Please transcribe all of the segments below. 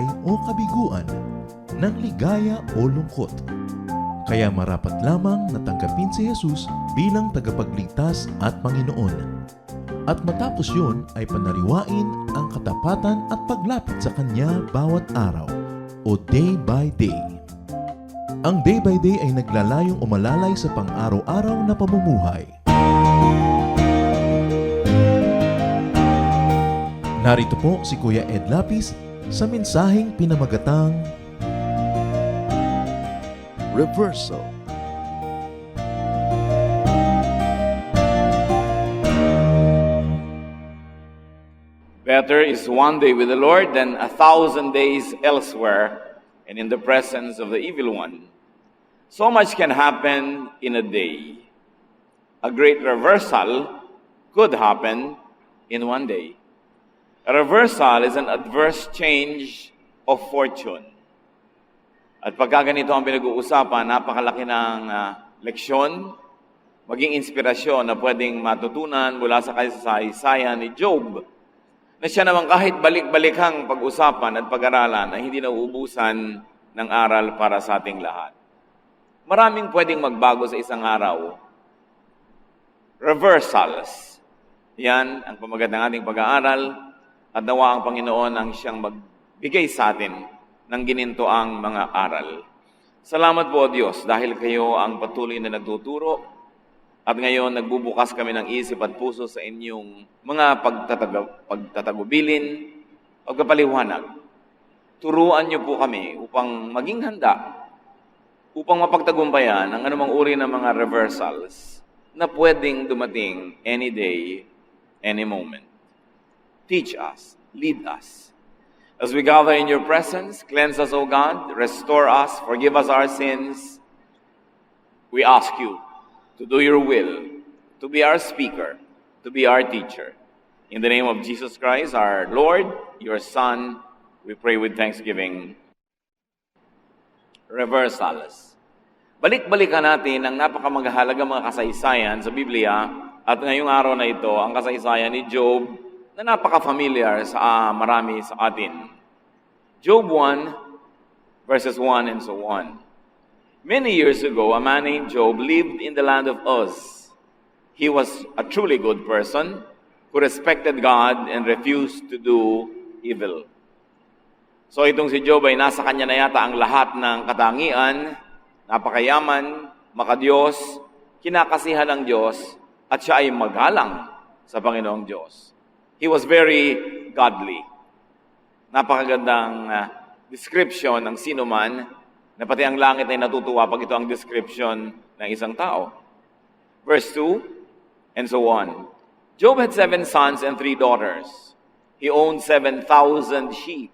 buhay o kabiguan, ng ligaya o lungkot. Kaya marapat lamang na tanggapin si Jesus bilang tagapagligtas at Panginoon. At matapos yun ay panariwain ang katapatan at paglapit sa Kanya bawat araw o day by day. Ang day by day ay naglalayong umalalay sa pang-araw-araw na pamumuhay. Narito po si Kuya Ed Lapis sa mensaheng pinamagatang Reversal. Better is one day with the Lord than 1,000 days elsewhere and in the presence of the evil one. So much can happen in a day. A great reversal could happen in one day. A reversal is an adverse change of fortune. At pagka ganito ang pinag-uusapan, napakalaki ng leksyon, maging inspirasyon na pwedeng matutunan mula sa kasaysayan ni Job, na siya naman kahit balik-balikang pag-usapan at pag-aralan ay hindi nauubusan ng aral para sa ating lahat. Maraming pwedeng magbago sa isang araw. Reversals. Yan ang pamagat ng ating pag-aaral. At nawa ang Panginoon ang siyang magbigay sa atin ng ginintoang mga aral. Salamat po, Diyos, dahil kayo ang patuloy na nagtuturo at ngayon nagbubukas kami ng isip at puso sa inyong mga pagtatagubilin o kapaliwanag. Turuan niyo po kami upang maging handa, upang mapagtagumpayan ang anumang uri ng mga reversals na pwedeng dumating any day, any moment. Teach us, lead us. As we gather in your presence, cleanse us, O God, restore us, forgive us our sins. We ask you to do your will, to be our speaker, to be our teacher. In the name of Jesus Christ, our Lord, your Son, we pray with thanksgiving. Reversals. Balik-balikan natin ang napakamahalagang mga kasaysayan sa Biblia at ngayong araw na ito, ang kasaysayan ni Job na napaka-familiar sa marami sa atin. Job 1, verses 1 and so on. Many years ago, a man named Job lived in the land of Uz. He was a truly good person who respected God and refused to do evil. So itong si Job ay nasa kanya na yata ang lahat ng katangian, napakayaman, makadiyos, kinakasihan ng Diyos, at siya ay magalang sa Panginoong Diyos. He was very godly. Napakagandang description ng sino man, na pati ang langit ay natutuwa pag ito ang description ng isang tao. Verse 2, and so on. Job had 7 sons and 3 daughters. He owned 7,000 sheep,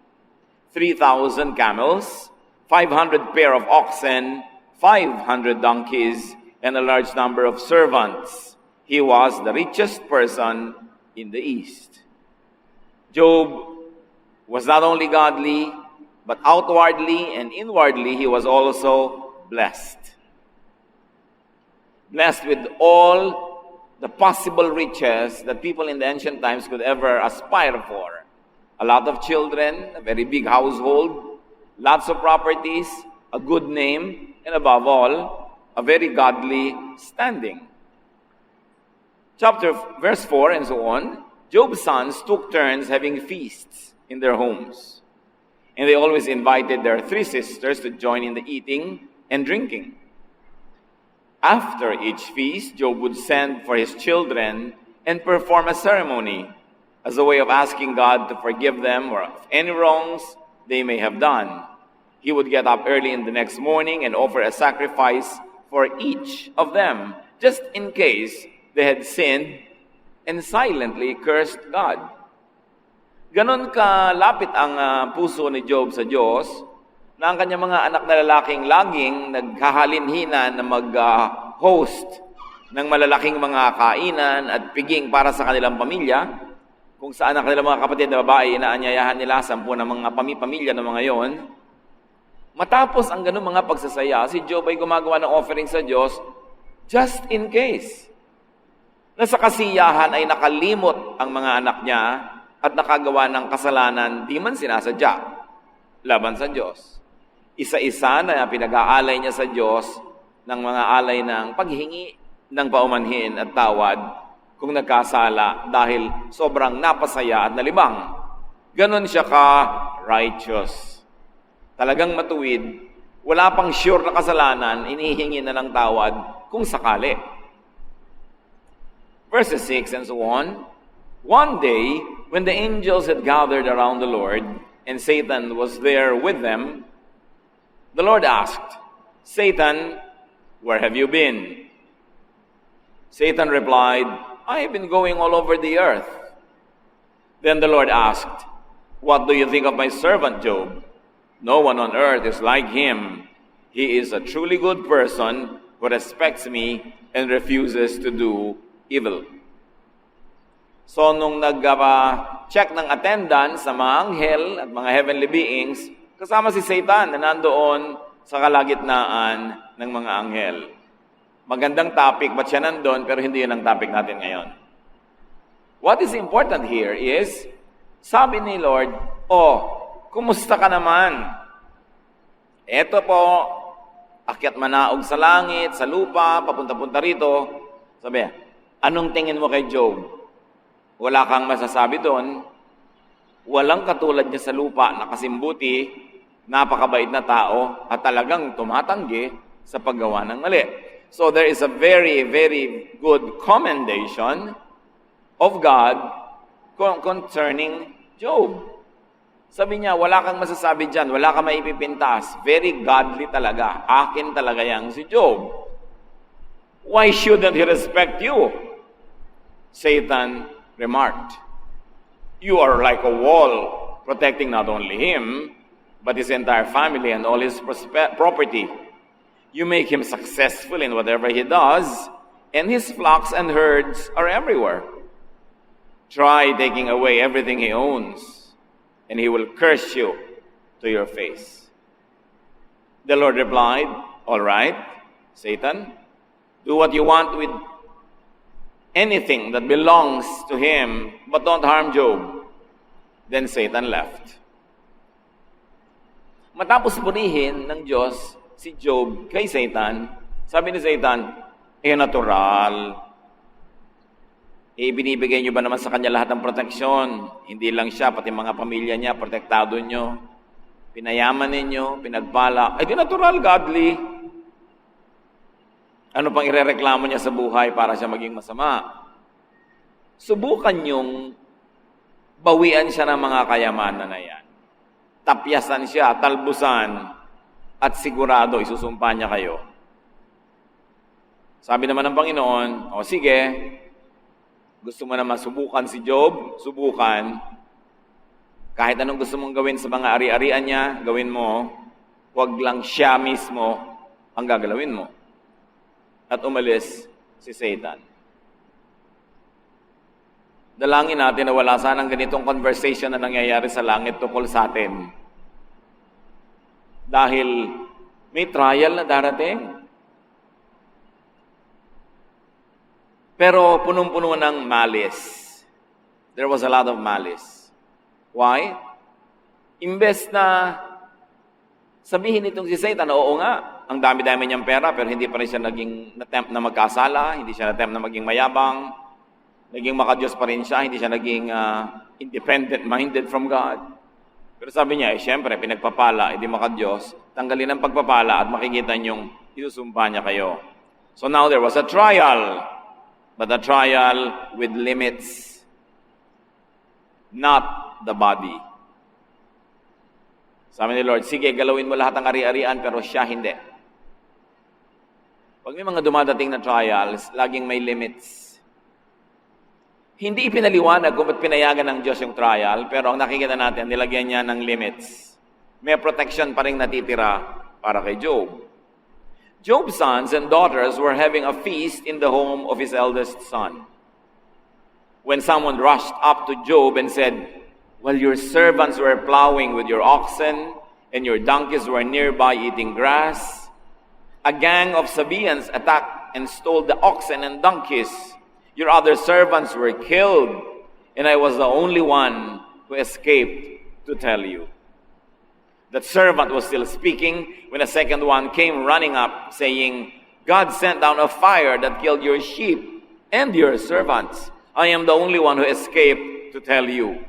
3,000 camels, 500 pair of oxen, 500 donkeys, and a large number of servants. He was the richest person in the East. Job was not only godly, but outwardly and inwardly he was also blessed. Blessed with all the possible riches that people in the ancient times could ever aspire for. A lot of children, a very big household, lots of properties, a good name, and above all, a very godly standing. Verse 4 and so on, Job's sons took turns having feasts in their homes. And they always invited their 3 sisters to join in the eating and drinking. After each feast, Job would send for his children and perform a ceremony as a way of asking God to forgive them or of any wrongs they may have done. He would get up early in the next morning and offer a sacrifice for each of them, just in case they had sinned and silently cursed God. Ganon kalapit ang puso ni Job sa Diyos na ang kanyang mga anak na lalaking laging naghahalinhina na mag-host ng malalaking mga kainan at piging para sa kanilang pamilya, kung saan ang kanilang mga kapatid na babae inaanyayahan nila 10 ng mga pamilya ng mga yon. Matapos ang ganung mga pagsasaya, si Job ay gumagawa ng offering sa Diyos just in case na sa kasiyahan ay nakalimot ang mga anak niya at nakagawa ng kasalanan di man sinasadya. laban sa Diyos. Isa-isa na pinag-aalay niya sa Diyos ng mga alay ng paghingi ng paumanhin at tawad kung nagkasala dahil sobrang napasaya at nalibang. Ganon siya ka-righteous. Talagang matuwid, wala pang sure na kasalanan, inihingi na ng tawad kung sakali. Verses 6 and so on. One day, when the angels had gathered around the Lord, and Satan was there with them, the Lord asked, Satan, where have you been? Satan replied, I have been going all over the earth. Then the Lord asked, what do you think of my servant Job? No one on earth is like him. He is a truly good person who respects me and refuses to do evil. So, nung nag-check ng attendance sa mga anghel at mga heavenly beings, kasama si Satan na nandoon sa kalagitnaan ng mga anghel. Magandang topic, ba't siya nandoon, pero hindi yun ang topic natin ngayon. What is important here is, sabi ni Lord, kumusta ka naman? Eto po, akyat manaog sa langit, sa lupa, papunta-punta rito. Sabi, anong tingin mo kay Job? Wala kang masasabi doon. Walang katulad niya sa lupa na kasimbuti, napakabait na tao, at talagang tumatanggi sa paggawa ng mali. So there is a very, very good commendation of God concerning Job. Sabi niya, wala kang masasabi dyan, wala kang maipipintas. Very godly talaga. Akin talaga yang si Job. Why shouldn't he respect you? Satan remarked, you are like a wall protecting not only him, but his entire family and all his property. You make him successful in whatever he does, and his flocks and herds are everywhere. Try taking away everything he owns, and he will curse you to your face. The Lord replied, all right, Satan, do what you want with anything that belongs to him, but don't harm Job. Then Satan left. Matapos purihin ng Diyos si Job kay Satan, sabi ni Satan, natural. Binibigay niyo ba naman sa kanya lahat ng proteksyon? Hindi lang siya, pati mga pamilya niya, protektado niyo. Pinayaman ninyo, pinagpala. Di natural, godly. Ano pang irereklamo niya sa buhay para siya maging masama? Subukan niyong bawian siya ng mga kayamanan na yan. Tapyasan siya, talbusan, at sigurado isusumpa niya kayo. Sabi naman ng Panginoon, sige, gusto mo naman subukan si Job, subukan. Kahit anong gusto mong gawin sa mga ari-arian niya, gawin mo. Huwag lang siya mismo ang gagalawin mo. At umalis si Satan. Dalangin natin na wala sanang ganitong conversation na nangyayari sa langit tungkol sa atin. Dahil may trial na darating. Pero punong-puno ng malice. There was a lot of malice. Why? Imbes na sabihin itong si Satan, oo nga, ang dami-dami niyang pera, pero hindi pa rin siya naging attempt na magkasala, hindi siya attempt na maging mayabang, naging makadiyos pa rin siya, hindi siya naging independent-minded from God. Pero sabi niya, siyempre, pinagpapala, hindi makadiyos, tanggalin ang pagpapala at makikita niyong isusumpa niya kayo. So now there was a trial, but a trial with limits, not the body. Sabi ni Lord, sige, galawin mo lahat ng ari-arian, pero siya hindi. Pag may mga dumadating na trials, laging may limits. Hindi ipinaliwanag kung ba't pinayagan ng Diyos yung trial, pero ang nakikita natin, nilagyan niya ng limits. May protection pa rin natitira para kay Job. Job's sons and daughters were having a feast in the home of his eldest son. When someone rushed up to Job and said, while your servants were plowing with your oxen and your donkeys were nearby eating grass, a gang of Sabaeans attacked and stole the oxen and donkeys. Your other servants were killed, and I was the only one who escaped to tell you. The That servant was still speaking when a second one came running up, saying, God sent down a fire that killed your sheep and your servants. I am the only one who escaped to tell you.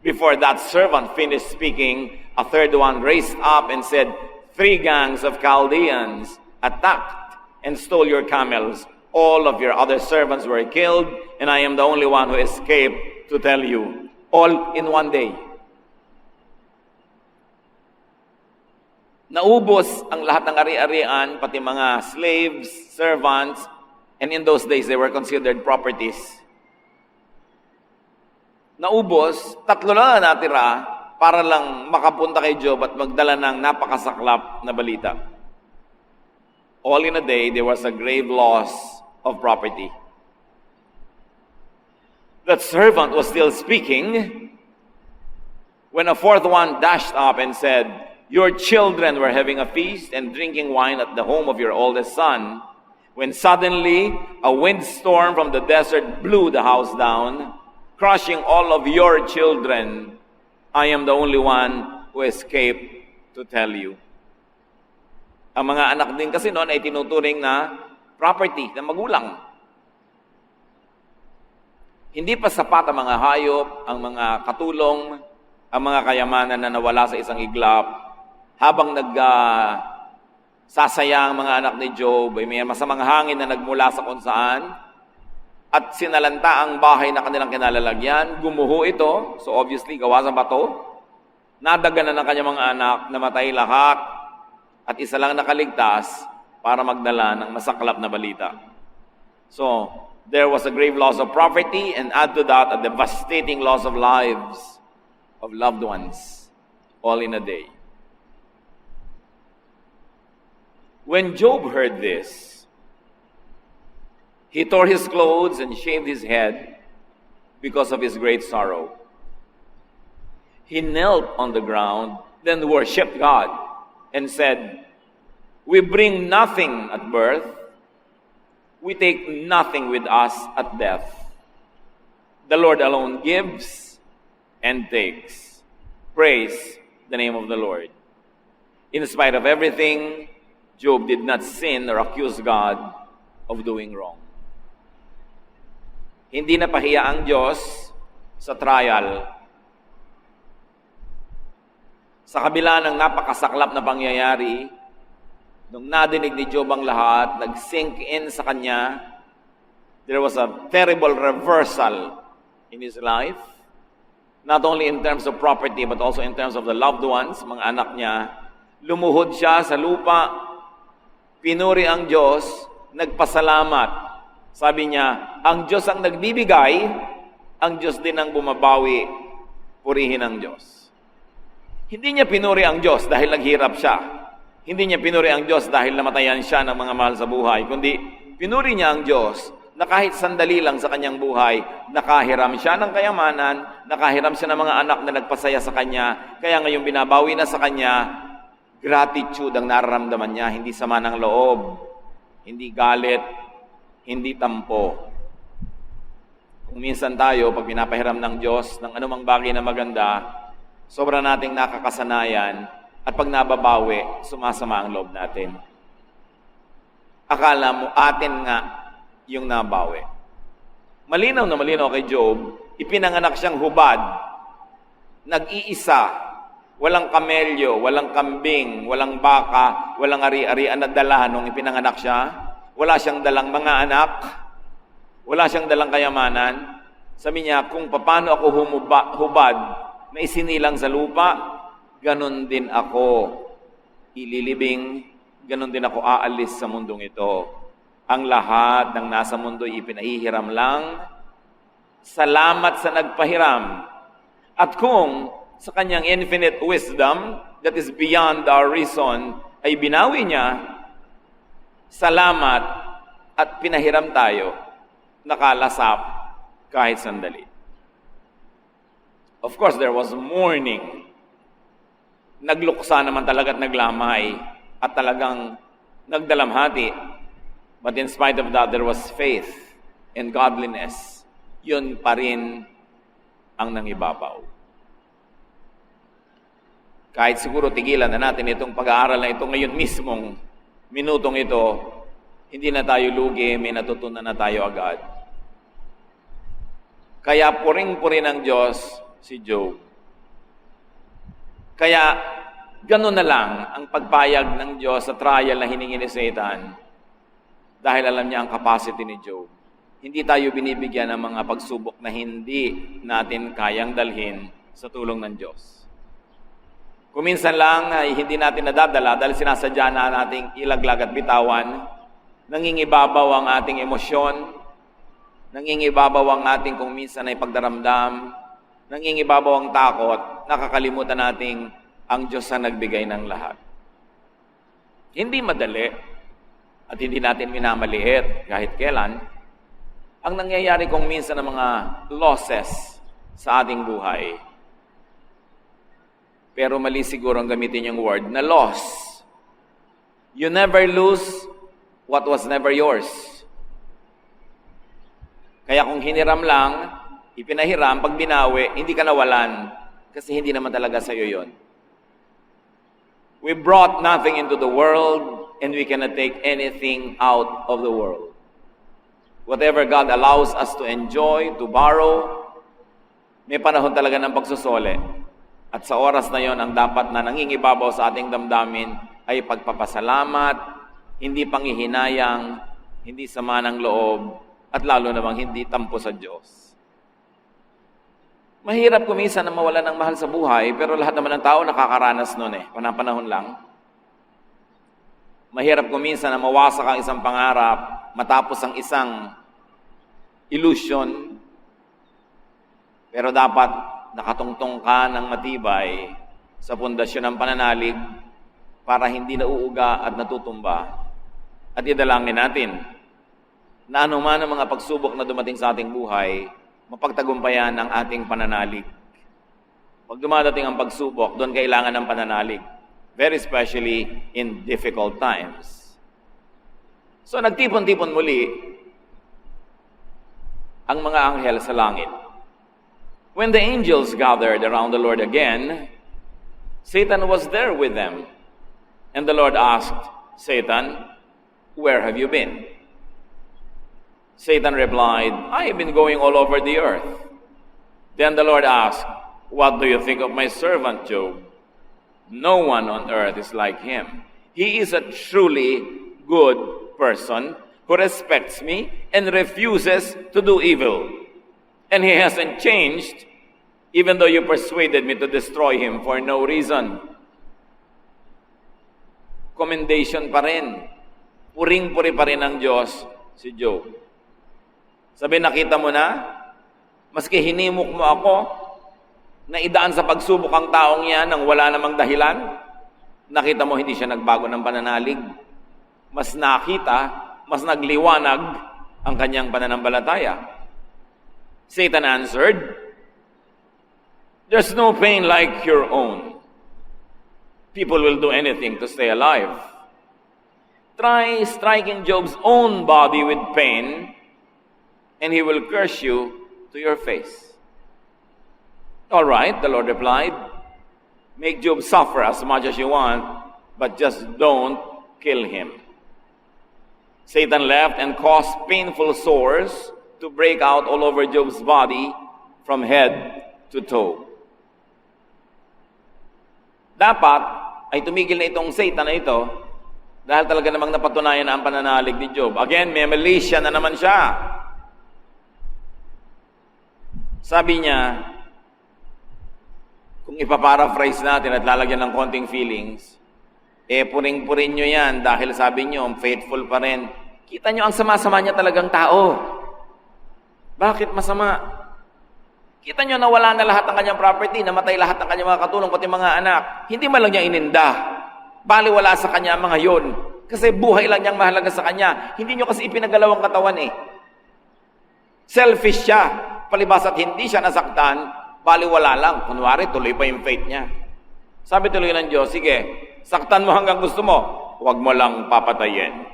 Before that servant finished speaking, a third one raised up and said, 3 gangs of Chaldeans attacked and stole your camels. All of your other servants were killed, and I am the only one who escaped to tell you. All in one day. Naubos ang lahat ng ari-arian, pati mga slaves, servants, and in those days they were considered properties. Naubos, 3 lang na natira para lang makapunta kay Job at magdala ng napakasaklap na balita. All in a day, there was a grave loss of property. That servant was still speaking when a fourth one dashed up and said, your children were having a feast and drinking wine at the home of your oldest son, when suddenly a windstorm from the desert blew the house down, crushing all of your children. I am the only one who escaped to tell you. Ang mga anak din kasi noon ay tinuturing na property ng magulang. Hindi pa sapat ang mga hayop, ang mga katulong, ang mga kayamanan na nawala sa isang iglap. Habang sasaya ang mga anak ni Job, ay may masamang hangin na nagmula sa kung saan at sinalanta ang bahay na kanilang kinalalagyan. Gumuho ito, so obviously gawa sa bato. Nadaganan ng kanyang mga anak, namatay lahat, at isa lang nakaligtas para magdala ng masaklap na balita. So, there was a grave loss of property, and add to that a devastating loss of lives of loved ones, all in a day. When Job heard this, he tore his clothes and shaved his head because of his great sorrow. He knelt on the ground, then worshipped God and said, we bring nothing at birth, we take nothing with us at death. The Lord alone gives and takes. Praise the name of the Lord. In spite of everything, Job did not sin or accuse God of doing wrong. Hindi napahiya ang Diyos sa trial. Sa kabila ng napakasaklap na pangyayari, nung nadinig ni Job ang lahat, nag-sink in sa kanya, there was a terrible reversal in his life, not only in terms of property, but also in terms of the loved ones, mga anak niya. Lumuhod siya sa lupa, pinuri ang Diyos, nagpasalamat. Sabi niya, ang Diyos ang nagbibigay, ang Diyos din ang bumabawi, purihin ang Diyos. Hindi niya pinuri ang Diyos dahil naghirap siya. Hindi niya pinuri ang Diyos dahil namatayan siya ng mga mahal sa buhay, kundi pinuri niya ang Diyos na kahit sandali lang sa kanyang buhay, nakahiram siya ng kayamanan, nakahiram siya ng mga anak na nagpasaya sa kanya, kaya ngayon binabawi na sa kanya, gratitude ang nararamdaman niya, hindi sama ng loob, hindi galit, hindi tampo. Kung minsan tayo, pag pinapahiram ng Diyos ng anumang bagay na maganda, sobra nating nakakasanayan, at pag nababawi, sumasama ang loob natin. Akala mo, atin nga yung nabawi. Malinaw na malinaw kay Job, ipinanganak siyang hubad, nag-iisa, walang kamelyo, walang kambing, walang baka, walang ari-arian na dala nung ipinanganak siya. Wala siyang dalang mga anak, wala siyang dalang kayamanan. Sabi niya, kung paano ako hubad na isinilang sa lupa, ganon din ako ililibing, ganon din ako aalis sa mundong ito. Ang lahat ng nasa mundo ipinahihiram lang. Salamat sa nagpahiram. At kung sa kanyang infinite wisdom that is beyond our reason ay binawi niya, salamat at pinahiram tayo, nakalasap kahit sandali. Of course, there was mourning. Nagluksa naman talaga at naglamay at talagang nagdalamhati. But in spite of that, there was faith and godliness. Yun pa rin ang nangibabaw. kahit siguro tigilan na natin itong pag-aaral na ito ngayon mismong minutong ito, hindi na tayo lugi, may natutunan na tayo agad. Kaya puring-puri ng Diyos si Job. Kaya ganun na lang ang pagpayag ng Diyos sa trial na hiningi ni Satan dahil alam niya ang capacity ni Job. Hindi tayo binibigyan ng mga pagsubok na hindi natin kayang dalhin sa tulong ng Diyos. Kuminsan lang ay hindi natin nadadala dahil sinasadya na nating ilaglag at bitawan, nangingibabaw ang ating emosyon, nangingibabaw ang ating kung minsan ay pagdaramdam, nangingibabaw ang takot, nakakalimutan nating ang Diyos ang nagbigay ng lahat. Hindi madali at hindi natin minamaliit kahit kailan ang nangyayari kung minsan ng mga losses sa ating buhay. Pero mali siguro ang gamitin yung word na loss. You never lose what was never yours. Kaya kung hiniram lang, ipinahiram, pag binawi, hindi ka nawalan. Kasi hindi naman talaga sa'yo yun. We brought nothing into the world and we cannot take anything out of the world. Whatever God allows us to enjoy, to borrow, may panahon talaga ng pagsusole. At sa oras na yon, ang dapat na nangingibabaw sa ating damdamin ay pagpapasalamat, hindi panghihinayang, hindi sama ng loob, at lalo namang hindi tampo sa Diyos. Mahirap kuminsan na mawalan ng mahal sa buhay, pero lahat naman ng tao nakakaranas nun panapanahon lang. Mahirap kuminsan na mawasak ang isang pangarap, matapos ang isang illusion, pero dapat nakatungtong ka ng matibay sa pundasyon ng pananalig para hindi nauuga at natutumba. At idalangin natin na anuman ang mga pagsubok na dumating sa ating buhay, mapagtagumpayan ang ating pananalig. Pag dumadating ang pagsubok, doon kailangan ng pananalig. Very especially in difficult times. So nagtipon-tipon muli ang mga anghel sa langit. When the angels gathered around the Lord again, Satan was there with them. And the Lord asked, Satan, where have you been? Satan replied, I have been going all over the earth. Then the Lord asked, what do you think of my servant Job? No one on earth is like him. He is a truly good person who respects me and refuses to do evil. And he hasn't changed, even though you persuaded me to destroy him for no reason. Commendation pa rin. Puring-puri pa rin ng Diyos si Job. Sabi, nakita mo na, maski hinimok mo ako, na idaan sa pagsubok ang taong yan nang wala namang dahilan, nakita mo hindi siya nagbago ng pananalig. Mas nakita, mas nagliwanag ang kanyang pananampalataya. Satan answered, there's no pain like your own. People will do anything to stay alive. Try striking Job's own body with pain, and he will curse you to your face. All right, the Lord replied, make Job suffer as much as you want, but just don't kill him. Satan left and caused painful sores to break out all over Job's body from head to toe. Dapat ay tumigil na itong Satan na ito dahil talaga namang napatunayan na ang pananalig ni Job. Again, may malisya na naman siya. Sabi niya, kung ipaparaphrase natin at lalagyan ng konting feelings, puring-purin nyo yan dahil sabi nyo, faithful pa rin. Kita nyo ang sama-sama niya talagang tao. Bakit masama? Kita nyo na wala na lahat ng kanyang property, namatay lahat ng kanyang mga katulong, pati mga anak. Hindi man lang niya ininda. Bali wala sa kanya mga yon. Kasi buhay lang niyang mahalaga sa kanya. Hindi nyo kasi ipinagalaw ang katawan Selfish siya. Palibas at hindi siya nasaktan, bali wala lang. Kunwari, tuloy pa yung faith niya. Sabi tuloy ng Diyos, sige, saktan mo hanggang gusto mo, huwag mo lang papatayin.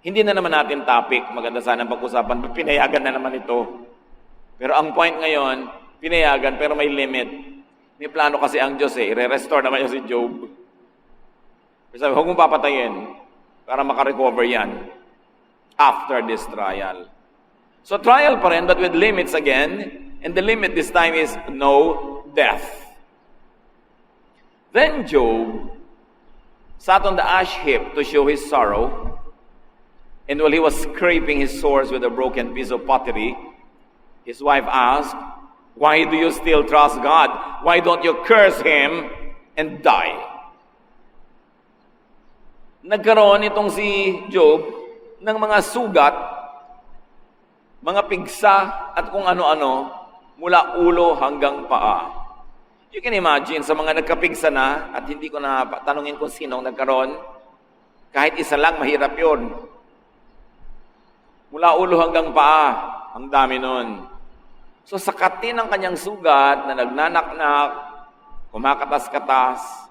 Hindi na naman natin topic, maganda sana pag-usapan, pinayagan na naman ito. Pero ang point ngayon, pinayagan pero may limit. May plano kasi ang Diyos i-restore naman niya si Job. Sabi, huwag mong papatayin para makarecover yan after this trial. So trial pa rin, but with limits again, and the limit this time is no death. Then Job sat on the ash heap to show his sorrow, and while he was scraping his sores with a broken piece of pottery, his wife asked, "Why do you still trust God? Why don't you curse Him and die?" Nagkaroon itong si Job ng mga sugat, mga pigsa, at kung ano-ano, mula ulo hanggang paa. You can imagine, sa mga nagkapigsa na, at hindi ko na tanungin kung sinong nagkaroon, kahit isa lang, mahirap yun. Mula ulo hanggang paa, ang dami nun. So sa katin ng kanyang sugat na nagnanaknak, kumakatas-katas,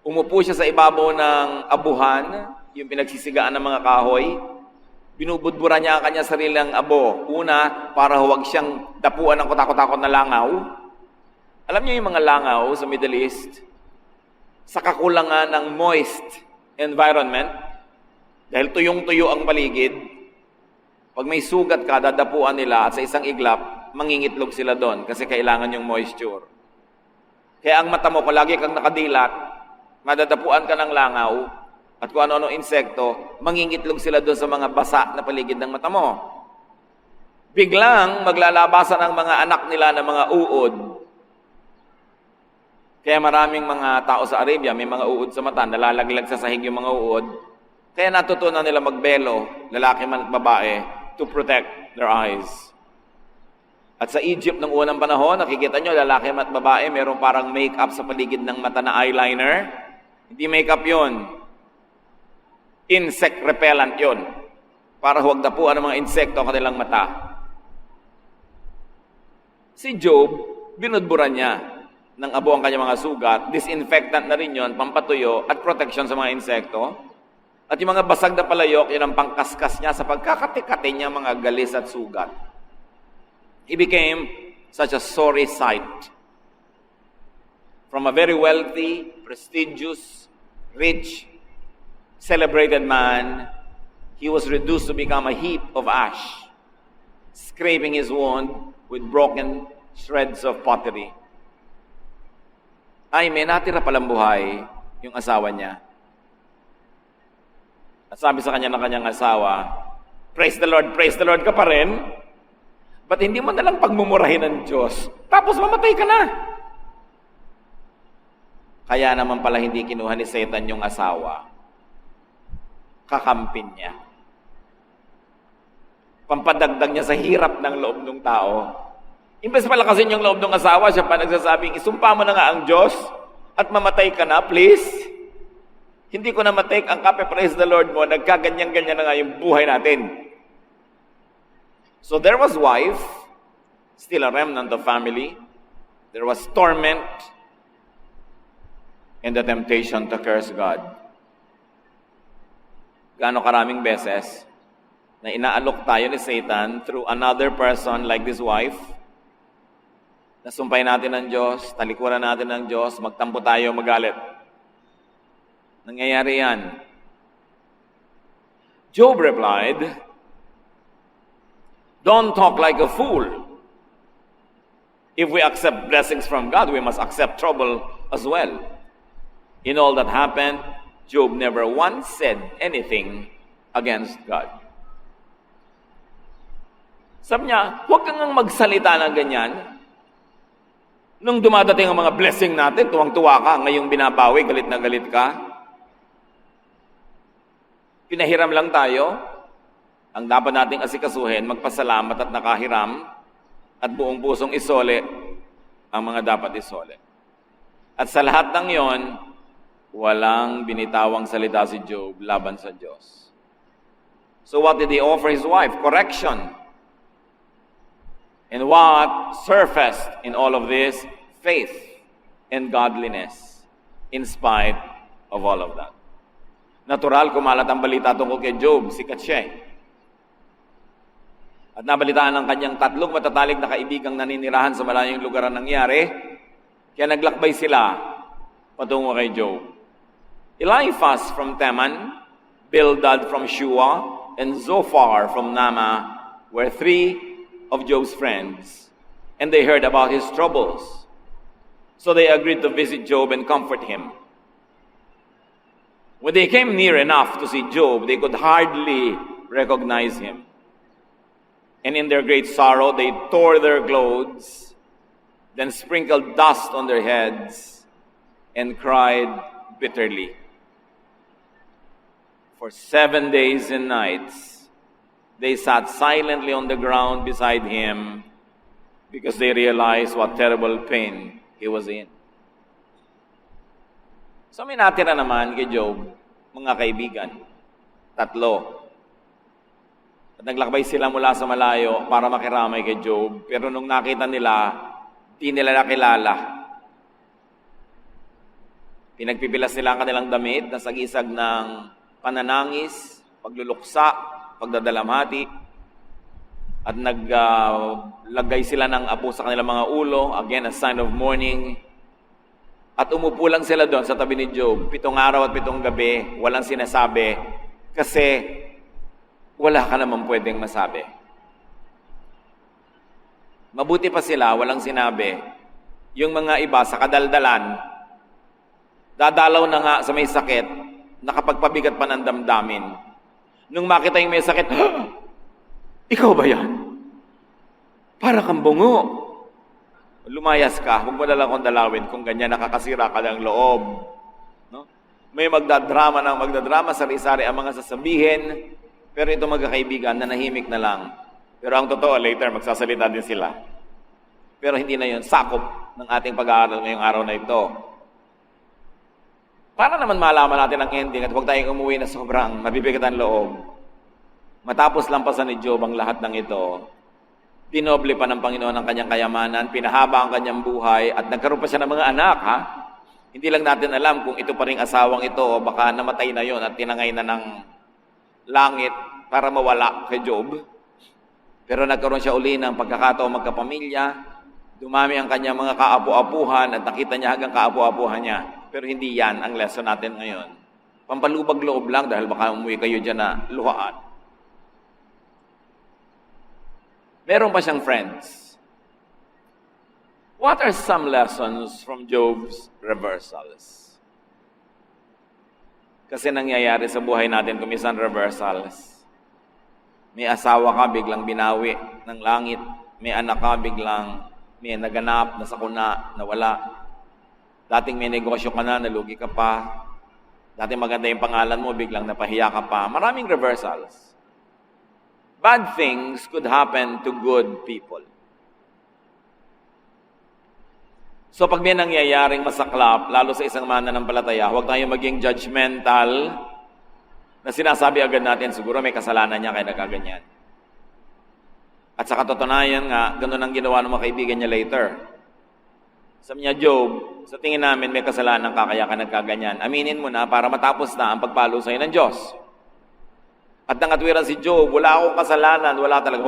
umupo siya sa ibabaw ng abuhan, yung pinagsisigaan ng mga kahoy, binubudbura niya ang kanyang sariling abo. Una, para huwag siyang dapuan ng kutakot-takot na langaw. Alam niyo yung mga langaw sa Middle East, sa kakulangan ng moist environment, dahil tuyong-tuyo ang paligid, pag may sugat ka, dadapuan nila at sa isang iglap, mangingitlog sila doon kasi kailangan yung moisture. Kaya ang mata mo, kung lagi kang nakadilat, madadapuan ka ng langaw at kung ano-ano insekto, mangingitlog sila doon sa mga basa na paligid ng mata mo. Biglang maglalabasan ang mga anak nila ng mga uod. Kaya maraming mga tao sa Arabia, may mga uod sa mata, nalalaglag sa sahig yung mga uod. Kaya natutunan nila magbelo, lalaki man at babae, to protect their eyes. At sa Egypt ng unang panahon, nakikita nyo, lalaki at babae, mayroong parang make-up sa paligid ng mata na eyeliner. Hindi make-up yun. Insect repellent yun. Para huwag dapuan ng mga insekto ang kanilang mata. Si Job, binudburan niya ng abo ang kanyang mga sugat. Disinfectant na rin yun, pampatuyo at protection sa mga insekto. At yung mga basag na palayok, yun ang pangkaskas niya sa pagkakati-kati niya mga galis at sugat. He became such a sorry sight. From a very wealthy, prestigious, rich, celebrated man, he was reduced to become a heap of ash, scraping his wound with broken shreds of pottery. Ay, may natira palang buhay yung asawa niya. At sabi sa kanya ng kanyang asawa, praise the Lord ka pa rin. Ba't hindi mo nalang pagmumurahin ng Diyos? Tapos mamatay ka na. Kaya naman pala hindi kinuha ni Satan yung asawa. Kakampin niya. Pampadagdag niya sa hirap ng loob ng tao. Imbes pala kasi yung loob ng asawa, siya pa nagsasabing, isumpa mo na nga ang Diyos at mamatay ka na, please. Hindi ko na matake ang kape, praise the Lord mo, nagkaganyan-ganyan na nga yung buhay natin. So there was wife, still a remnant of family. There was torment and the temptation to curse God. Gaano karaming beses na inaalok tayo ni Satan through another person like this wife, nasumpay natin ng Diyos, talikuran natin ng Diyos, magtampo tayo, magalit. Nangyayari yan. Job replied, "Don't talk like a fool. If we accept blessings from God, we must accept trouble as well." In all that happened, Job never once said anything against God. Sabi niya, huwag kang magsalita ng ganyan. Nung dumadating ang mga blessing natin, tuwang-tuwa ka, ngayong binabawi, galit na galit ka. Pinahiram lang tayo. Ang dapat nating asikasuhin, magpasalamat at nakahiram at buong pusong isole ang mga dapat isole. At sa lahat ng yon, walang binitawang salita si Job laban sa Diyos. So what did he offer his wife? Correction. And what surfaced in all of this? Faith and godliness in spite of all of that. Natural, kumalat ang balita tungkol kay Job, sikat siya eh. At nabalitaan ng kanyang tatlong matatalig na kaibigang naninirahan sa malayong lugar ang nangyari. Kaya naglakbay sila patungo kay Job. Eliphaz from Teman, Bildad from Shua, and Zophar from Nama were three of Job's friends, and they heard about his troubles. So they agreed to visit Job and comfort him. When they came near enough to see Job, they could hardly recognize him. And in their great sorrow, they tore their clothes, then sprinkled dust on their heads, and cried bitterly. For 7 days and nights, they sat silently on the ground beside him because they realized what terrible pain he was in. So may natira naman kay Job, mga kaibigan, 3. At naglakbay sila mula sa malayo para makiramay kay Job. Pero nung nakita nila, di nila nakilala. Pinagpipilas nila ang kanilang damit na sagisag ng pananangis, pagluluksa, pagdadalamhati, at naglagay sila ng apo sa kanilang mga ulo, again, a sign of mourning. At umupo lang sila doon sa tabi ni Job, 7 araw at 7 gabi, walang sinasabi, kasi wala ka naman pwedeng masabi. Mabuti pa sila, walang sinabi. Yung mga iba sa kadaldalan, dadalaw na nga sa may sakit, nakapagpabigat pa ng damdamin. Nung makita yung may sakit, ikaw ba yan? Para kang bungo. Lumayas ka, huwag mo na lang kong dalawin kung ganyan nakakasira ka ng loob. No? May magdadrama, sari-sari ang mga sasabihin, pero ito magkakaibigan, nanahimik na lang. Pero ang totoo, later, magsasalita din sila. Pero hindi na yun sakop ng ating pag-aaral ngayong araw na ito. Para naman malaman natin ang ending at huwag tayong umuwi na sobrang mabibigat ang loob. Matapos lampasan ni Job ang lahat ng ito, dinoble pa ng Panginoon ang kanyang kayamanan, pinahaba ang kanyang buhay, at nagkaroon pa siya ng mga anak, ha? Hindi lang natin alam kung ito pa ring asawang ito o baka namatay na yon at tinangay na ng langit para mawala kay Job. Pero nagkaroon siya uli ng pagkakataong magkapamilya, dumami ang kanyang mga kaapu-apuhan at nakita niya hanggang kaapu-apuhan niya. Pero hindi yan ang lesson natin ngayon. Pampalubag loob lang dahil baka umuwi kayo dyan na luhaan. Meron pa siyang friends. What are some lessons from Job's reversals? Kasi nangyayari sa buhay natin kumisan reversals. May asawa ka, biglang binawi ng langit. May anak ka, biglang may naganap, nasakuna, nawala. Dating may negosyo ka na, nalugi ka pa. Dating maganda yung pangalan mo, biglang napahiya ka pa. Maraming reversals. Bad things could happen to good people. So pag may nangyayaring masaklap, lalo sa isang mananampalataya, huwag tayong maging judgmental na sinasabi agad natin, siguro may kasalanan niya kaya nagkaganyan. At sa katotohanan nga, ganun ang ginawa ng mga kaibigan niya later. Sabi niya, Job, sa tingin namin may kasalanan ka kaya ka nagkaganyan. Aminin mo na para matapos na ang pagpalo sa'yo ng Diyos. At nangatwiran si Job, wala akong kasalanan, wala talaga,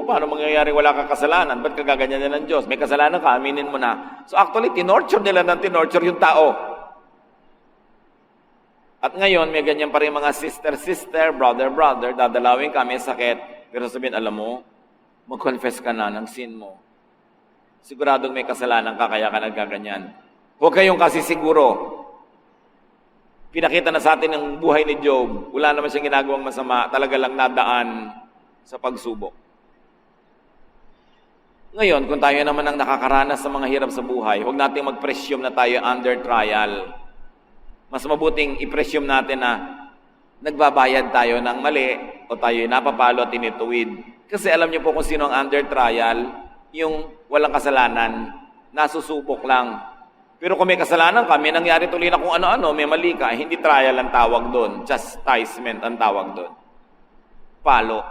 paano mangyayari wala kang kasalanan? Ba't kagaganyan na ng Diyos? May kasalanan ka, aminin mo na. So actually, tinorture nila ng tinorture yung tao. At ngayon, may ganyan pa rin mga sister, brother, dadalawin ka, may sakit. Pero sabihin, alam mo, mag-confess ka na ng sin mo. Siguradong may kasalanan ka, kaya ka nagkaganyan. Huwag kayong kasi siguro. Pinakita na sa atin ang buhay ni Job. Wala naman siyang ginagawang masama. Talaga lang nadaan sa pagsubok. Ngayon, kung tayo naman ang nakakaranas sa mga hirap sa buhay, huwag natin mag-presume na tayo under trial. Mas mabuting i-presume natin na nagbabayad tayo ng mali o tayo napapalo at tinituwid. Kasi alam niyo po kung sino ang under trial, yung walang kasalanan, nasusubok lang. Pero kung may kasalanan ka, may nangyari tuloy na kung ano-ano, may mali ka, hindi trial ang tawag doon. Chastisement ang tawag doon. Palo.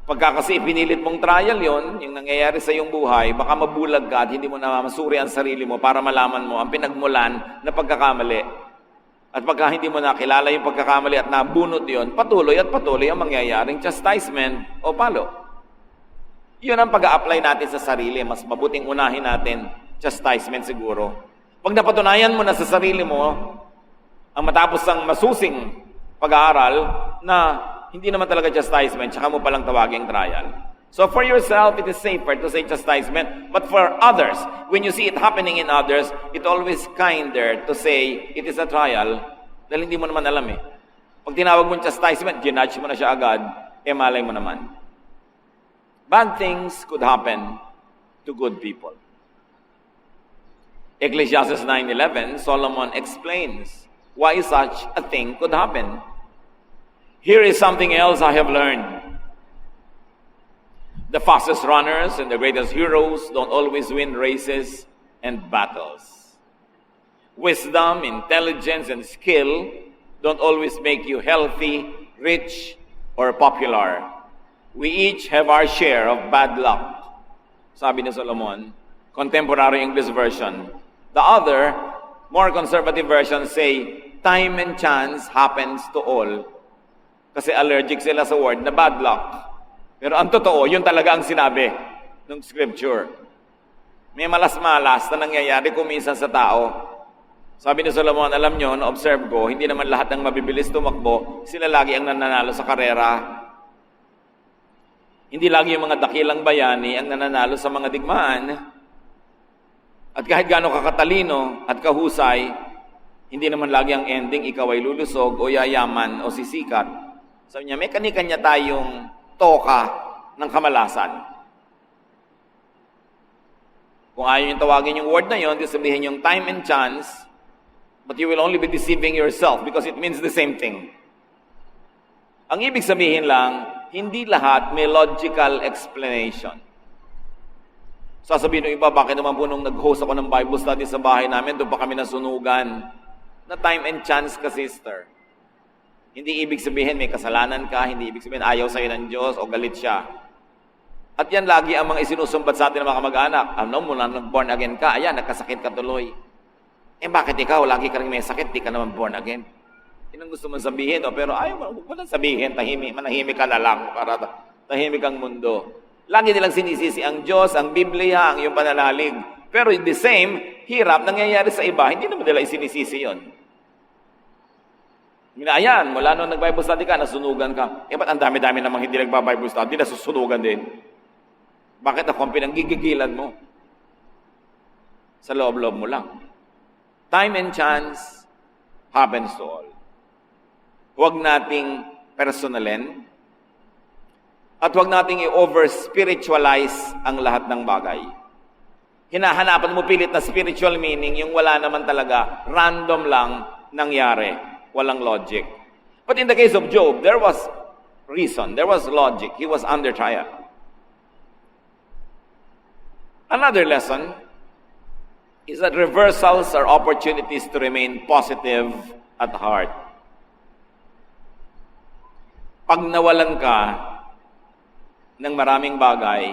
Pagka kasi pinilit mong trial yon, yung nangyayari sa iyong buhay, baka mabulag ka at hindi mo na masuri ang sarili mo para malaman mo ang pinagmulan na pagkakamali. At pagka hindi mo nakilala yung pagkakamali at nabunot yon, patuloy at patuloy ang mangyayaring chastisement o palo. Yun ang pag-a-apply natin sa sarili. Mas mabuting unahin natin chastisement siguro. Pag napatunayan mo na sa sarili mo, ang matapos ang masusing pag-aaral na hindi naman talaga chastisement, tsaka mo palang tawaging trial. So for yourself, it is safer to say chastisement. But for others, when you see it happening in others, it always kinder to say it is a trial dahil hindi mo naman alam eh. Pag tinawag mo chastisement, ginudge mo na siya agad, malay mo naman. Bad things could happen to good people. Ecclesiastes 9:11, Solomon explains why such a thing could happen. Here is something else I have learned. The fastest runners and the greatest heroes don't always win races and battles. Wisdom, intelligence, and skill don't always make you healthy, rich, or popular. We each have our share of bad luck. Sabi ni Solomon, contemporary English version. The other, more conservative version say, time and chance happens to all. Kasi allergic sila sa word na bad luck. Pero ang totoo, yun talaga ang sinabi ng scripture. May malas-malas na nangyayari kuminsan sa tao. Sabi ni Solomon, alam nyo, na-observe ko, hindi naman lahat ng mabibilis tumakbo, sila lagi ang nananalo sa karera. Hindi lagi yung mga dakilang bayani ang nananalo sa mga digmaan. At kahit gaano kakatalino at kahusay, hindi naman lagi ang ending, ikaw ay lulusog o yayaman o sisikat. Sabi niya, may kanya-kanya tayong toka ng kamalasan. Kung ayaw yung tawagin yung word na yun, di sabihin yung time and chance, but you will only be deceiving yourself because it means the same thing. Ang ibig sabihin lang, hindi lahat may logical explanation. Sasabihin ng iba, bakit naman po nung nag-host ako ng Bible study sa bahay namin, doon pa kami nasunugan na time and chance ka, sister. Hindi ibig sabihin may kasalanan ka, hindi ibig sabihin ayaw sa'yo ng Diyos o galit siya. At yan lagi ang mga isinusumbat sa atin ng mga kamag-anak. Ano mo na nag-born again ka, ayan, nagkasakit ka tuloy. Bakit ikaw, lagi ka rin may sakit, di ka naman born again? Yun ang gusto mong sabihin, pero ayaw mo lang sabihin, manahimik ka na lang para tahimik ang mundo. Lagi nilang sinisisi ang Diyos, ang Biblia, ang iyong pananalig. Pero the same, hirap nangyayari sa iba, hindi naman nila isinisisi yun. Ayan, mula nung nag-Bible study ka, nasunugan ka. Ba't ang dami-dami namang hindi nagba-Bible study, nasusunugan din? Bakit ako ang pinanggigigilan mo? Sa loob-loob mo lang. Time and chance happens to all. Huwag nating personalin at huwag nating i-over-spiritualize ang lahat ng bagay. Hinahanapan mo pilit na spiritual meaning, yung wala naman talaga, random lang nangyari. Walang logic. But in the case of Job, there was reason, there was logic. He was under trial. Another lesson is that reversals are opportunities to remain positive at heart. Pag nawalan ka ng maraming bagay,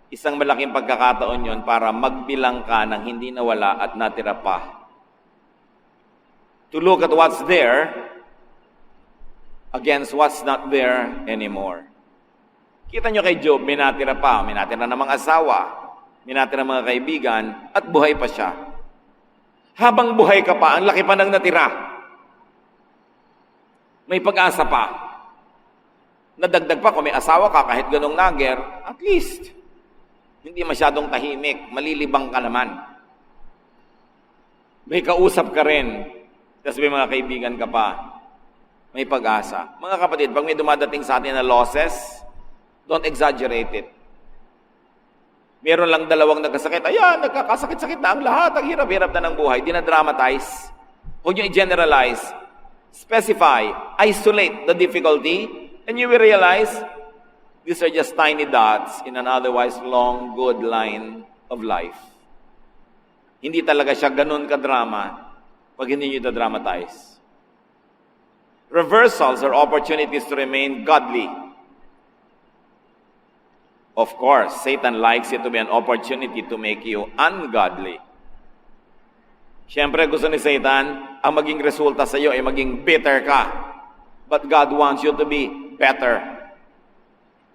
isang malaking pagkakataon yon para magbilang ka ng hindi nawala at natira pa. To look at what's there against what's not there anymore. Kita nyo kay Job, may natira pa. May natira na mga asawa, may natira mga kaibigan, at buhay pa siya. Habang buhay ka pa, ang laki pa ng natira. May pag-asa pa. Nadagdag pa, kung may asawa ka, kahit ganong nager, at least, hindi masyadong tahimik, malilibang ka naman. May kausap ka rin. Tapos may mga kaibigan ka pa, may pag-asa. Mga kapatid, pag may dumadating sa atin na losses, don't exaggerate it. Meron lang dalawang nagkasakit, ayan, nagkakasakit-sakit na ang lahat, ang hirap-hirap na ng buhay. Dinadramatize. Huwag nyo i-generalize. Specify, isolate the difficulty, and you will realize these are just tiny dots in an otherwise long, good line of life. Hindi talaga siya ganun ka-drama pag hindi nyo ito-dramatize. Reversals are opportunities to remain godly. Of course, Satan likes it to be an opportunity to make you ungodly. Siyempre, gusto ni Satan, ang maging resulta sa iyo ay maging bitter ka. But God wants you to be better.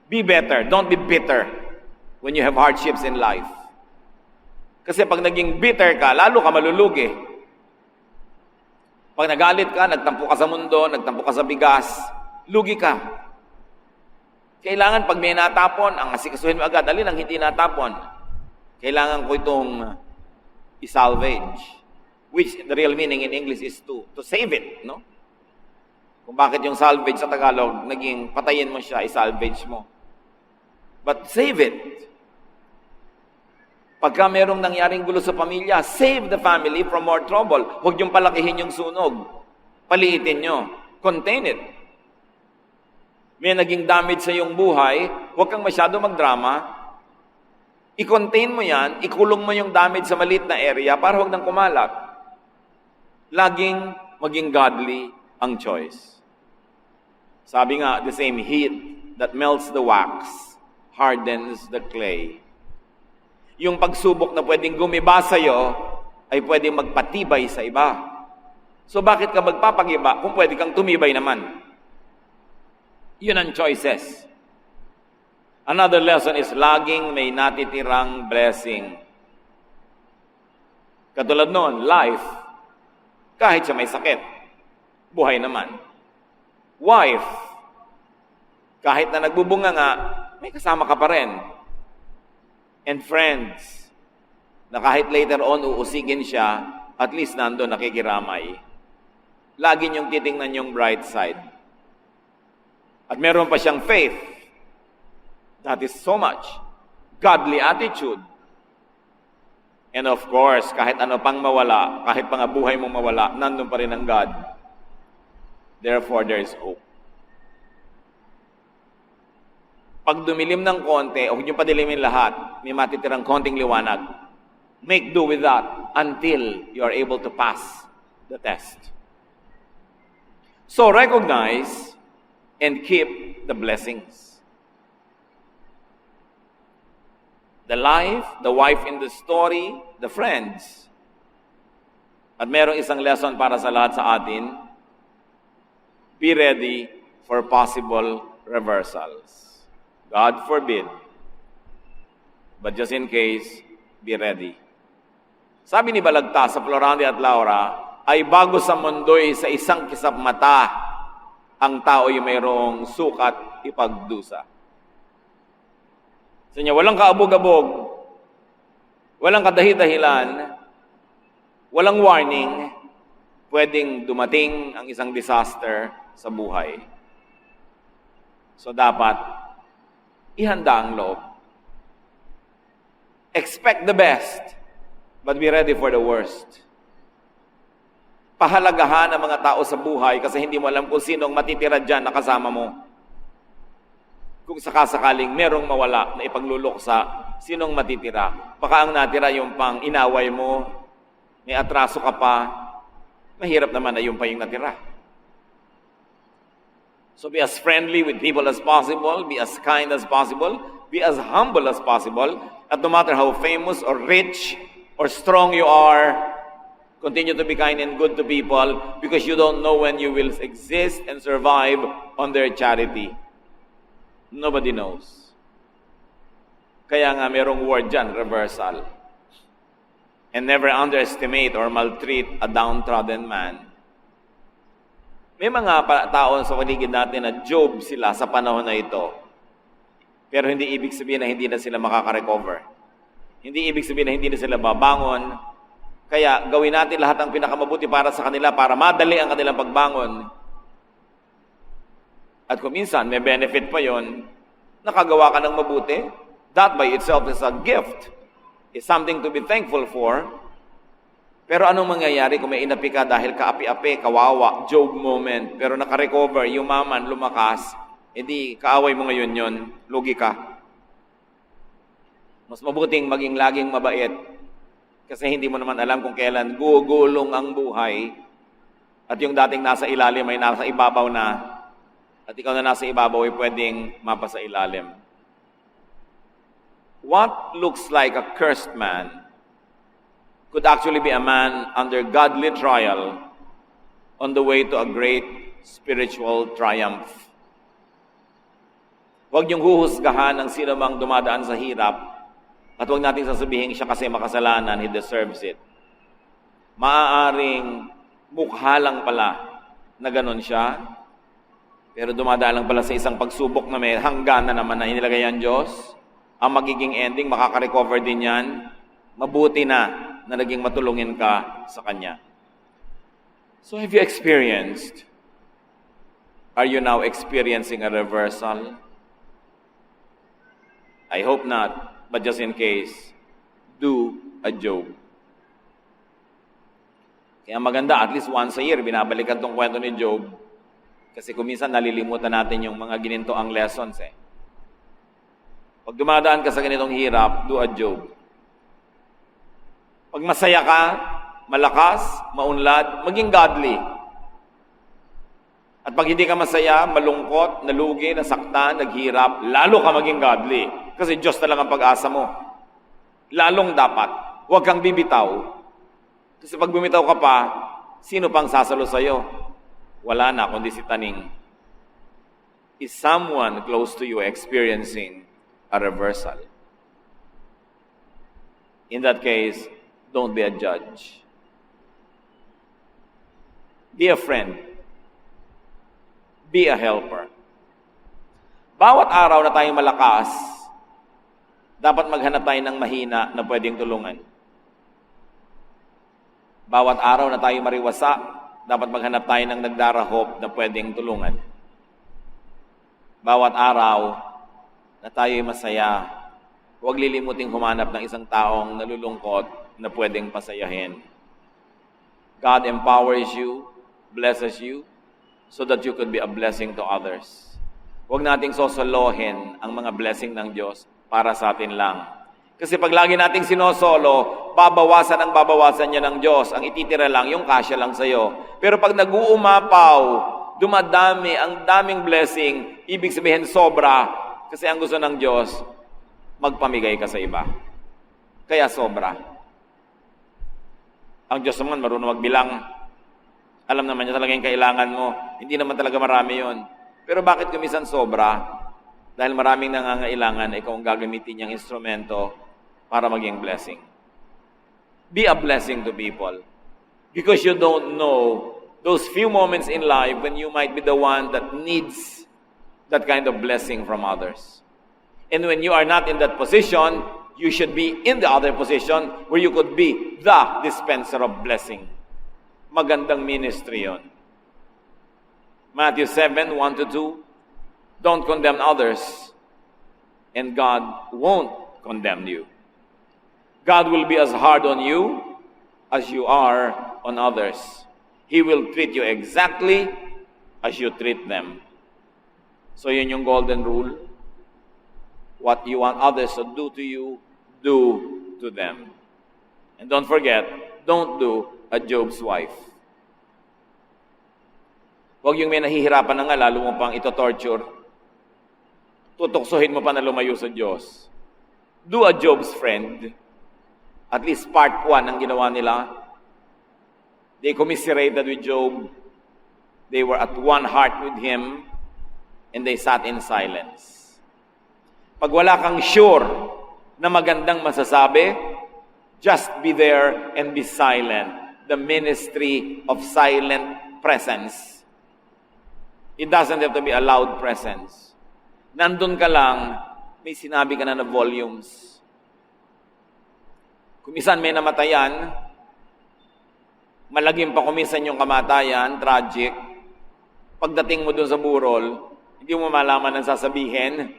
Be better. Don't be bitter when you have hardships in life. Kasi pag naging bitter ka, lalo ka malulugi. Pag nagalit ka, nagtampo ka sa mundo, nagtampo ka sa bigas, lugi ka. Kailangan pag may natapon, ang asikasuhin mo agad, alin ang hindi natapon? Kailangan ko itong isalvage. Which the real meaning in English is to save it, no? Kung bakit yung salvage sa Tagalog, naging patayin mo siya, isalvage mo. But save it. Pagka merong nangyaring gulo sa pamilya, save the family from more trouble. Huwag niyong palakihin yung sunog. Paliitin niyo. Contain it. May naging damage sa iyong buhay, huwag kang masyado magdrama. I-contain mo yan, ikulong mo yung damage sa maliit na area para huwag nang kumalat. Laging maging godly ang choice. Sabi nga, the same heat that melts the wax hardens the clay. Yung pagsubok na pwedeng gumiba sa'yo ay pwedeng magpatibay sa iba. So bakit ka magpapagiba kung pwede kang tumibay naman? Yun ang choices. Another lesson is laging may natitirang blessing. Katulad noon, life. Kahit siya may sakit, buhay naman. Wife. Kahit na nagbubunga nga, may kasama ka pa rin. And friends, na kahit later on uusigin siya, at least nandun nakikiramay. Lagi niyong titingnan yung bright side. At meron pa siyang faith. That is so much. Godly attitude. And of course, kahit ano pang mawala, kahit pang buhay mong mawala, nandun pa rin ang God. Therefore, there is hope. Pag dumilim ng konti, o huwag niyong padilimin lahat, may matitirang konting liwanag. Make do with that until you are able to pass the test. So recognize and keep the blessings. The life, the wife in the story, the friends. At merong isang lesson para sa lahat sa atin. Be ready for possible reversals. God forbid. But just in case, be ready. Sabi ni Balagtas sa Florante at Laura, ay bago sa mundo'y sa isang kisap mata, ang tao'y mayroong sukat ipagdusa. Sa inyo, walang kaabog-abog, walang kadahi-dahilan, walang warning, pwedeng dumating ang isang disaster sa buhay. So dapat, ihanda ang loob. Expect the best, but be ready for the worst. Pahalagahan ang mga tao sa buhay kasi hindi mo alam kung sinong matitira dyan na kasama mo. Kung sakasakaling merong mawala na ipagluluksa, sinong matitira? Baka ang natira yung pang inaway mo, may atraso ka pa, mahirap naman na yung pa yung natira. So be as friendly with people as possible, be as kind as possible, be as humble as possible, at no matter how famous or rich or strong you are, continue to be kind and good to people because you don't know when you will exist and survive on their charity. Nobody knows. Kaya nga merong word dyan, reversal. And never underestimate or maltreat a downtrodden man. May mga tao sa paligid natin na Job sila sa panahon na ito. Pero hindi ibig sabihin na hindi na sila makaka-recover. Hindi ibig sabihin na hindi na sila babangon. Kaya gawin natin lahat ang pinakamabuti para sa kanila para madali ang kanilang pagbangon. At kung minsan may benefit pa yon, nakagawa ka ng mabuti, that by itself is a gift. It's something to be thankful for. Pero anong mangyayari kung may inapi ka dahil kaapi-api, kawawa, Job moment, pero nakarecover, yumaman, lumakas, edi kaaway mo ngayon yon, lugi ka. Mas mabuting maging laging mabait kasi hindi mo naman alam kung kailan gugulong ang buhay at yung dating nasa ilalim ay nasa ibabaw na at ikaw na nasa ibabaw ay pwedeng mapasa ilalim. What looks like a cursed man could actually be a man under godly trial on the way to a great spiritual triumph. Huwag niyong huhusgahan ang sino mang dumadaan sa hirap At huwag natin sasabihin siya kasi makasalanan, he deserves it. Maaaring mukha lang pala na ganun siya, pero dumadaan lang pala sa isang pagsubok na may hangganan naman na inilagay ang Diyos. Ang magiging ending, makaka-recover din yan. Mabuti na naging matulungin ka sa Kanya. So have you experienced? Are you now experiencing a reversal? I hope not, but just in case, do a Job. Kaya maganda, at least once a year, binabalikan tong kwento ni Job. Kasi kung minsan nalilimutan natin yung mga ginintoang lessons eh. Pag dumadaan ka sa ganitong hirap, do a Job. Pag masaya ka, malakas, maunlad, maging godly. At pag hindi ka masaya, malungkot, nalugi, nasaktan, naghirap, lalo ka maging godly. Kasi Diyos talaga ang pag-asa mo. Lalong dapat, huwag kang bibitaw. Kasi pag bumitaw ka pa, sino pang sasalo sa'yo? Wala na, kundi si taning. Is someone close to you experiencing a reversal? In that case, don't be a judge. Be a friend. Be a helper. Bawat araw na tayong malakas, dapat maghanap tayo ng mahina na pwedeng tulungan. Bawat araw na tayo mariwasa, dapat maghanap tayo ng nagdarahop na pwedeng tulungan. Bawat araw na tayo'y masaya, huwag lilimuting humanap ng isang taong nalulungkot na pwedeng pasayahin. God empowers you, blesses you, so that you could be a blessing to others. Huwag nating sosolohin ang mga blessing ng Diyos para sa atin lang. Kasi pag lagi nating sinosolo, babawasan niya ng Diyos. Ang ititira lang, yung kasya lang sa'yo. Pero pag nag-uumapaw, dumadami, ang daming blessing, ibig sabihin sobra. Kasi ang gusto ng Diyos, magpamigay ka sa iba. Kaya sobra. Ang Diyos naman marunong magbilang. Alam naman niya talaga yung kailangan mo. Hindi naman talaga marami yon. Pero bakit kumisan sobra? Dahil maraming nangangailangan, ikaw ang gagamitin niyang instrumento para maging blessing. Be a blessing to people. Because you don't know those few moments in life when you might be the one that needs that kind of blessing from others. And when you are not in that position, you should be in the other position where you could be the dispenser of blessing. Magandang ministry yon. Matthew 7, 1-2. Don't condemn others, and God won't condemn you. God will be as hard on you as you are on others. He will treat you exactly as you treat them. So yun yung golden rule. What you want others to do to you, do to them. And don't forget, don't do a Job's wife. Huwag yung may nahihirapan na nga, lalo mo pang ito-torture. Tutuksohin mo pa na lumayo sa Diyos. Do a Job's friend. At least part 1 ang ginawa nila. They commiserated with Job. They were at one heart with him. And they sat in silence. Pag wala kang sure na magandang masasabi, just be there and be silent. The ministry of silent presence. It doesn't have to be a loud presence. Nandun ka lang, may sinabi ka na volumes. Kumisan may namatayan, malagim pa kumisan yung kamatayan, tragic. Pagdating mo dun sa burol, hindi mo malaman ang sasabihin,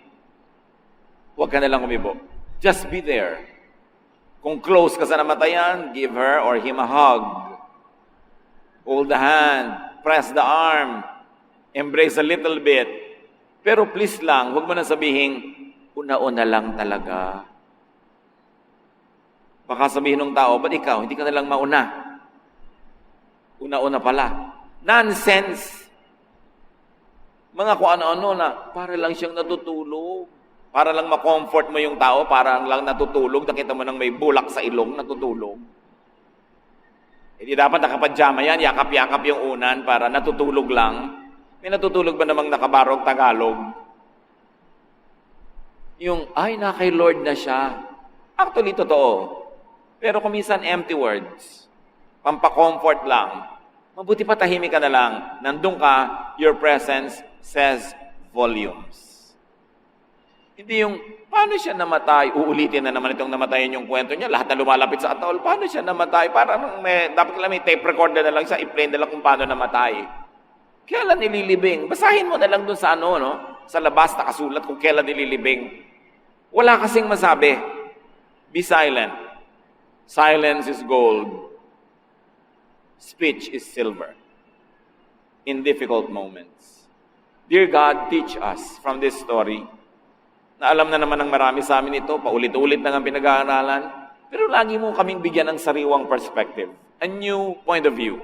huwag ka na lang umibo. Just be there. Kung close ka sa namatayan, give her or him a hug. Hold the hand, press the arm, embrace a little bit. Pero please lang, huwag mo na sabihin, una-una lang talaga. Baka sabihin ng tao, ba't ikaw, hindi ka na lang mauna? Una-una pala. Nonsense! Mga kung ano-ano na, para lang siyang natutulog. Para lang ma-comfort mo yung tao, para lang natutulog. Nakita mo nang may bulak sa ilong, natutulog. Hindi dapat nakapadyama yan, yakap-yakap yung unan para natutulog lang. May natutulog ba namang nakabarog Tagalog? Yung, ay, na kay Lord na siya. Actually, totoo. Pero kung minsan empty words, pampacomfort lang, mabuti pa tahimik ka na lang. Nandun ka, your presence says volumes. Hindi yung, paano siya namatay? Uulitin na naman itong namatayan yung kwento niya. Lahat na lumalapit sa atol. Paano siya namatay? Parang dapat lang may tape recorder na lang siya, i-play na lang kung paano namatay. Kailan nililibing? Basahin mo na lang dun sa sa labas nakasulat kung kailan nililibing. Wala kasing masabi. Be silent. Silence is gold. Speech is silver. In difficult moments. Dear God, teach us from this story na alam na naman ng marami sa amin ito, paulit-ulit na ang pinag-aaralan, pero lagi mo kaming bigyan ng sariwang perspective, a new point of view.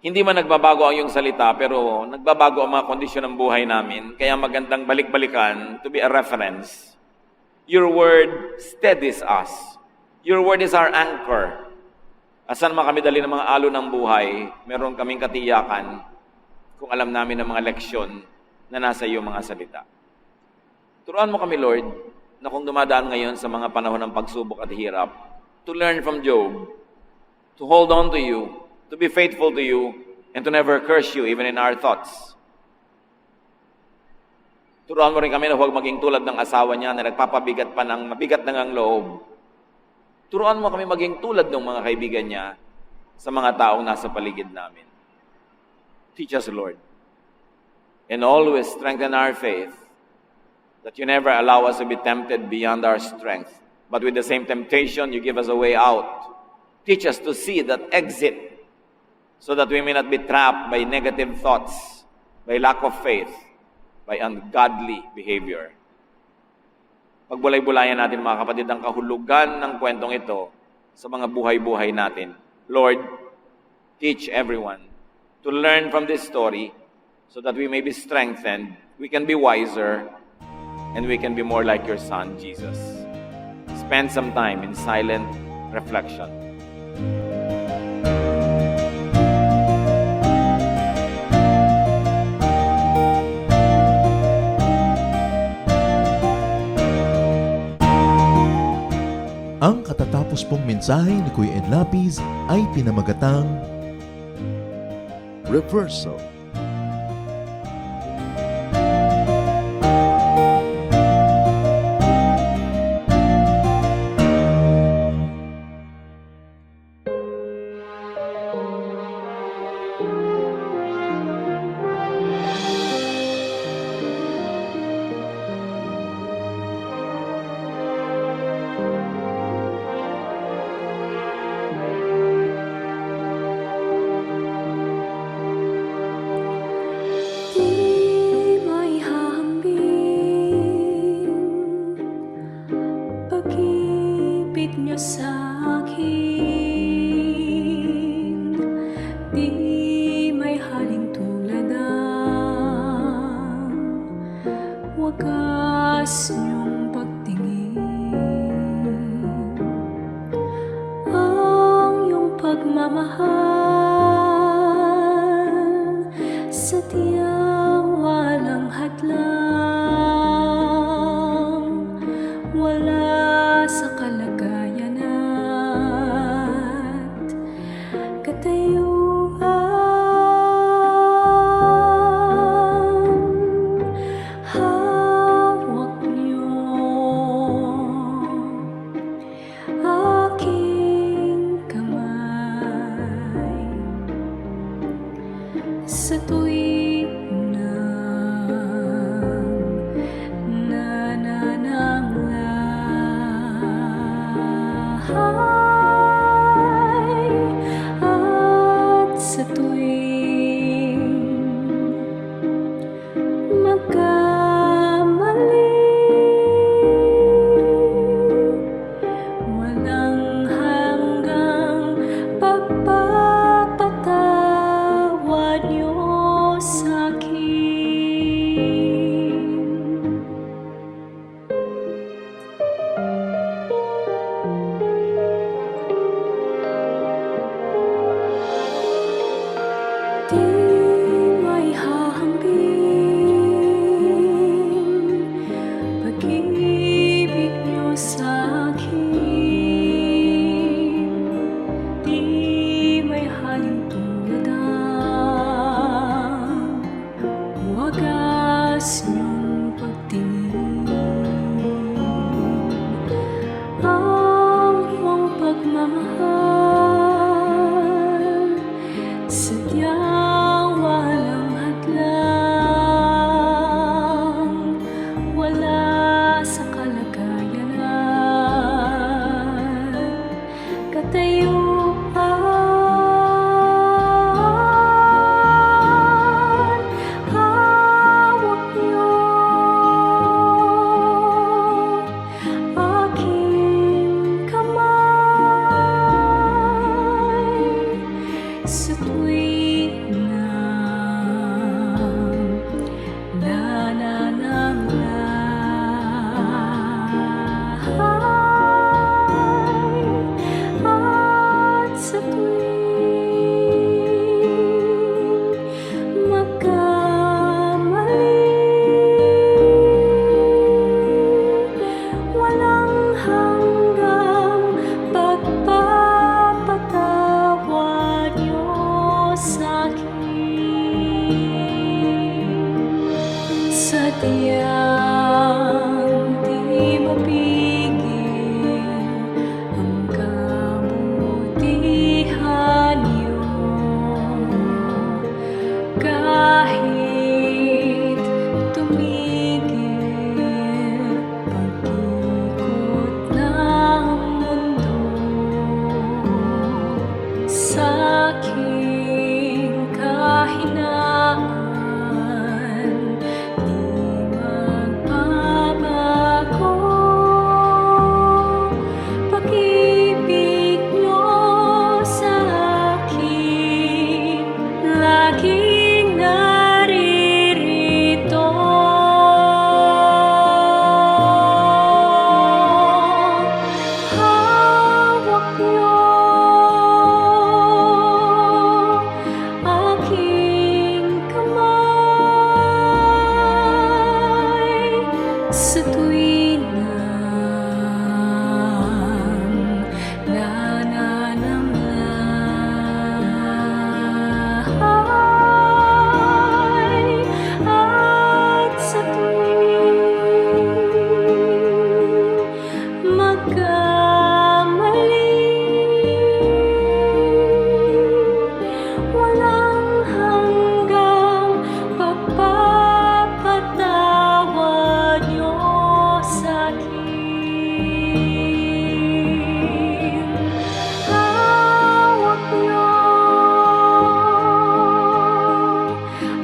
Hindi man nagbabago ang iyong salita, pero nagbabago ang mga kondisyon ng buhay namin, kaya magandang balik-balikan to be a reference. Your word steadies us. Your word is our anchor. Asan man kami dali ng mga alon ng buhay, meron kaming katiyakan kung alam namin ang mga leksyon na nasa iyo mga salita. Turuan mo kami, Lord, na kung dumadaan ngayon sa mga panahon ng pagsubok at hirap, to learn from Job, to hold on to you, to be faithful to you, and to never curse you even in our thoughts. Turuan mo rin kami na huwag maging tulad ng asawa niya na nagpapabigat pa ng mabigat na ngang loob. Turuan mo kami maging tulad ng mga kaibigan niya sa mga taong nasa paligid namin. Teach us, Lord, and always strengthen our faith that you never allow us to be tempted beyond our strength, but with the same temptation, you give us a way out. Teach us to see that exit so that we may not be trapped by negative thoughts, by lack of faith, by ungodly behavior. Pagbulay-bulayan natin mga kapatid ang kahulugan ng kwentong ito sa mga buhay-buhay natin. Lord, teach everyone to learn from this story so that we may be strengthened, we can be wiser, and we can be more like your Son, Jesus. Spend some time in silent reflection. Ang katatapos pong mensahe ni Kuya Ed Lapis ay pinamagatang Reversal. Wagas niyong pagtingin, ang iyong pagmamahal, sadyang walang hadlang, wala sa kalagayan at katayuan. Aking kamay aking kahinaan di magbabago. Pag-ibig niyo sa akin laging naririto. Hawak niyo aking kamay sa tuwing nananamlay at sa tuwing magkamali. Walang hanggang pagpapatawad niyo sa'kin. Hawak niyo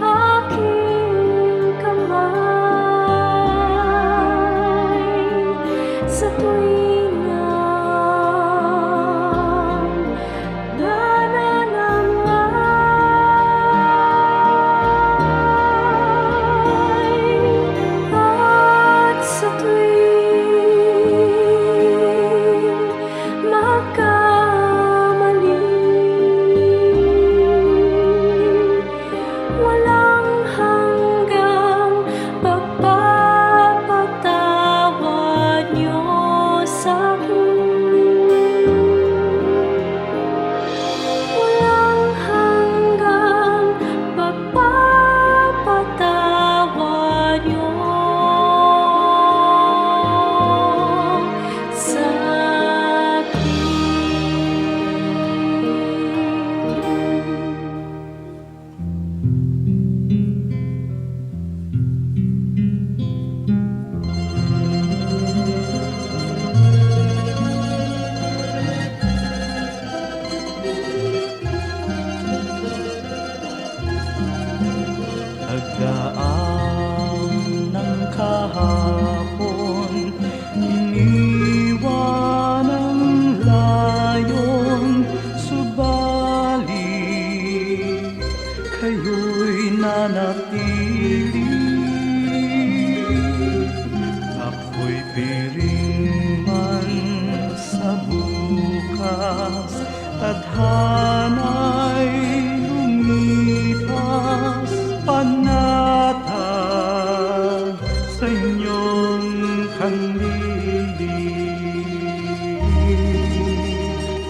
aking kamay sa tuwing nananamlay at sa tuwing magkamali. Walang hanggang pagpapatawad niyo sa'kin. Walang hanggang pagpapatawad niyo sa'kin. Nagdaan ng kahapon, iniwan ang layon, subalit kayo'y nanatili. Ako'y piring man sa bukas, tadhana'y lumipas, panatag sa inyong kandili.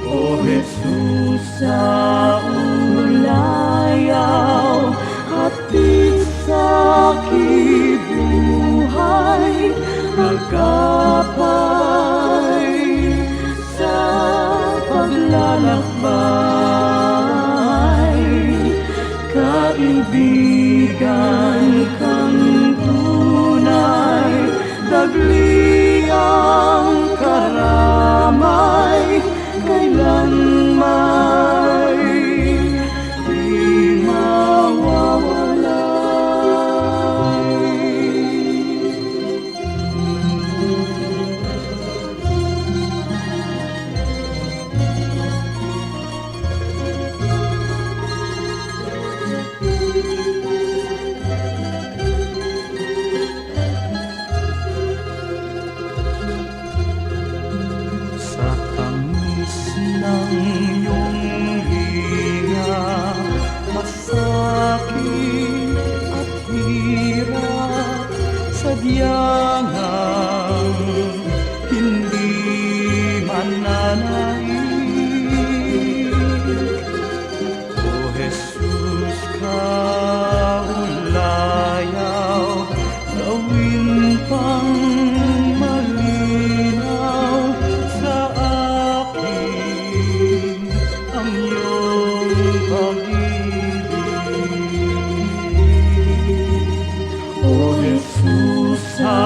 O Jesus, sa ulayaw, hatid sa aking buhay, magkapay sa paglalakbay. Kaibigan kang tunay, dagli ang karamay, kailanman di sa tamis ng iyong hiya, masakit at hirap, sadyang hindi mananaig. O Jesus, kaulayaw, gawin pang malinaw sa akin ang iyong pag-ibig. O Jesus, sa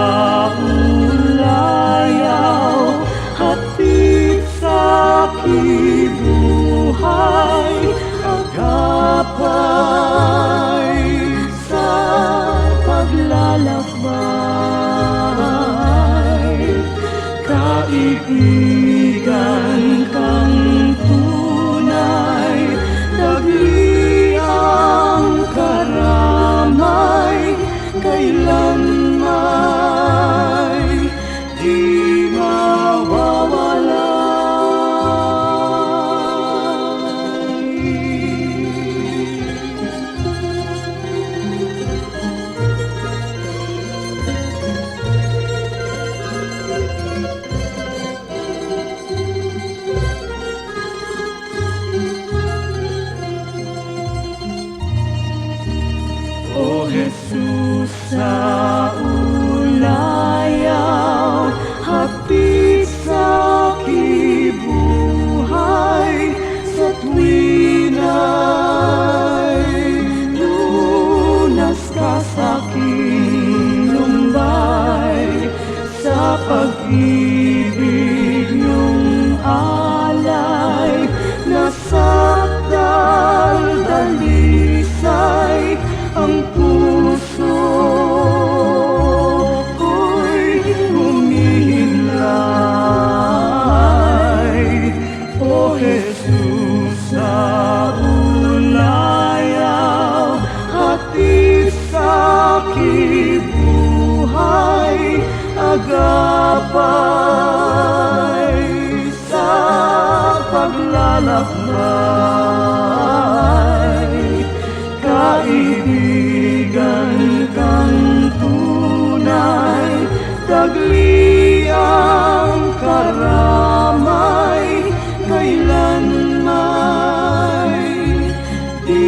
ulayaw, hatid sa aking buhay, ang Jesus sa ulayaw, hatid sa kibuhay, sa tuwina'y lunas ka sa kilumbay, sa pag-ibig niyong alay, nasakdal dalisay ang puso ko'y humihimlay. O Jesus sa ulayaw, hatid sa kibuhay, agapay sa paglalakbay, kaibigan kang tunay, tagliang karamay, kailanmay di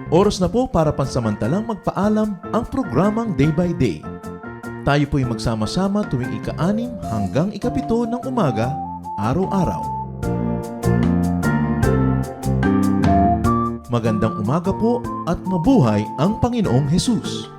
Oras na po para pansamantalang magpaalam ang programang Day by Day. Tayo po'y magsama-sama tuwing ika-6 hanggang ika-7 ng umaga, araw-araw. Magandang umaga po at mabuhay ang Panginoong Hesus!